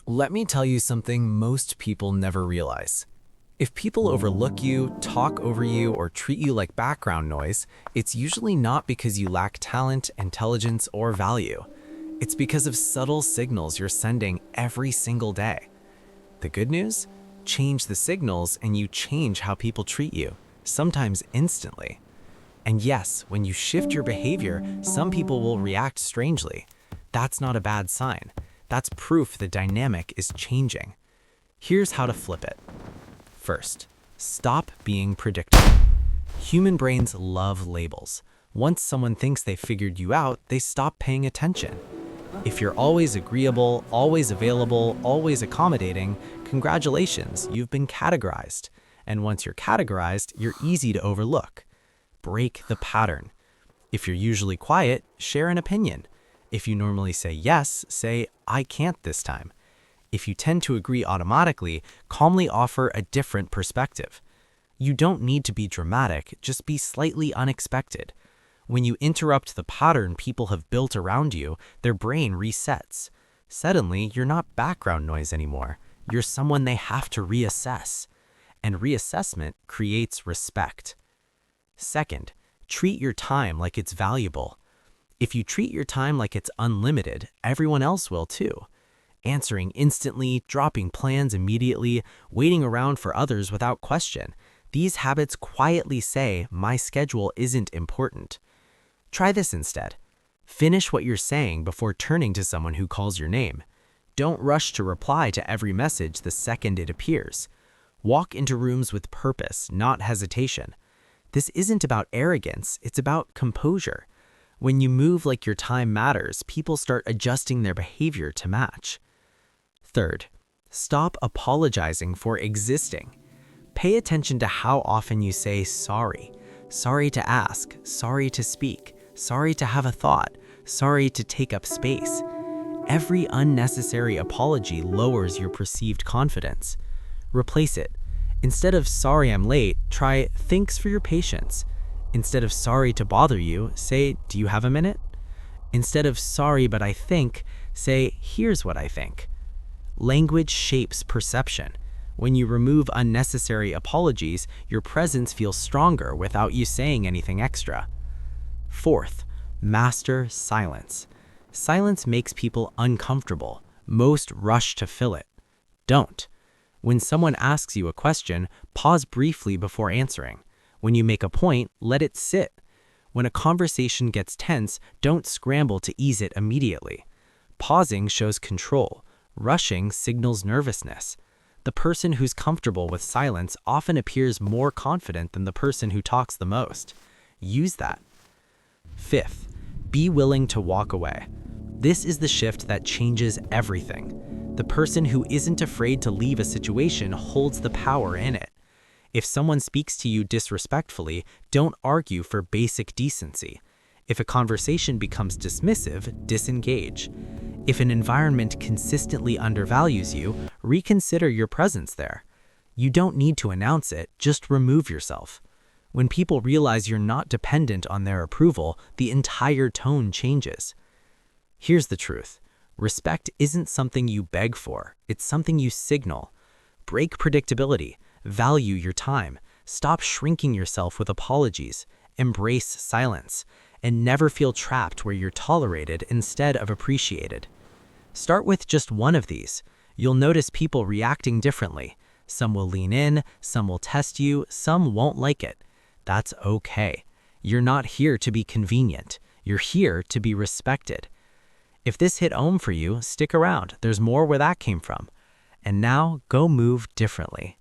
Let me tell you something most people never realize. If people overlook you, talk over you, or treat you like background noise, it's usually not because you lack talent, intelligence, or value. It's because of subtle signals you're sending every single day. The good news? Change the signals and you change how people treat you, sometimes instantly. And yes, when you shift your behavior, some people will react strangely. That's not a bad sign. That's proof the dynamic is changing. Here's how to flip it. First, stop being predictable. Human brains love labels. Once someone thinks they figured you out, they stop paying attention. If you're always agreeable, always available, always accommodating, congratulations, you've been categorized. And once you're categorized, you're easy to overlook. Break the pattern. If you're usually quiet, share an opinion. If you normally say yes, say, I can't this time. If you tend to agree automatically, calmly offer a different perspective. You don't need to be dramatic, just be slightly unexpected. When you interrupt the pattern people have built around you, their brain resets. Suddenly, you're not background noise anymore. You're someone they have to reassess. And reassessment creates respect. Second, treat your time like it's valuable. If you treat your time like it's unlimited, everyone else will too. Answering instantly, dropping plans immediately, waiting around for others without question. These habits quietly say, my schedule isn't important. Try this instead. Finish what you're saying before turning to someone who calls your name. Don't rush to reply to every message the second it appears. Walk into rooms with purpose, not hesitation. This isn't about arrogance, it's about composure. When you move like your time matters, people start adjusting their behavior to match. Third, stop apologizing for existing. Pay attention to how often you say sorry. Sorry to ask, sorry to speak, sorry to have a thought, sorry to take up space. Every unnecessary apology lowers your perceived confidence. Replace it. Instead of sorry I'm late, try thanks for your patience. Instead of sorry to bother you, say do you have a minute? Instead of sorry but I think, say here's what I think. Language shapes perception. When you remove unnecessary apologies, your presence feels stronger without you saying anything extra. Fourth, master silence. Silence makes people uncomfortable. Most rush to fill it. Don't. When someone asks you a question, pause briefly before answering. When you make a point, let it sit. When a conversation gets tense, don't scramble to ease it immediately. Pausing shows control. Rushing signals nervousness. The person who's comfortable with silence often appears more confident than the person who talks the most. Use that. Fifth, be willing to walk away. This is the shift that changes everything. The person who isn't afraid to leave a situation holds the power in it. If someone speaks to you disrespectfully, don't argue for basic decency. If a conversation becomes dismissive, disengage. If an environment consistently undervalues you, reconsider your presence there. You don't need to announce it, just remove yourself. When people realize you're not dependent on their approval, the entire tone changes. Here's the truth. Respect isn't something you beg for, it's something you signal. Break predictability, value your time, stop shrinking yourself with apologies, embrace silence, and never feel trapped where you're tolerated instead of appreciated. Start with just one of these. You'll notice people reacting differently. Some will lean in, some will test you, some won't like it. That's okay. You're not here to be convenient. You're here to be respected. If this hit home for you, stick around. There's more where that came from. And now, go move differently.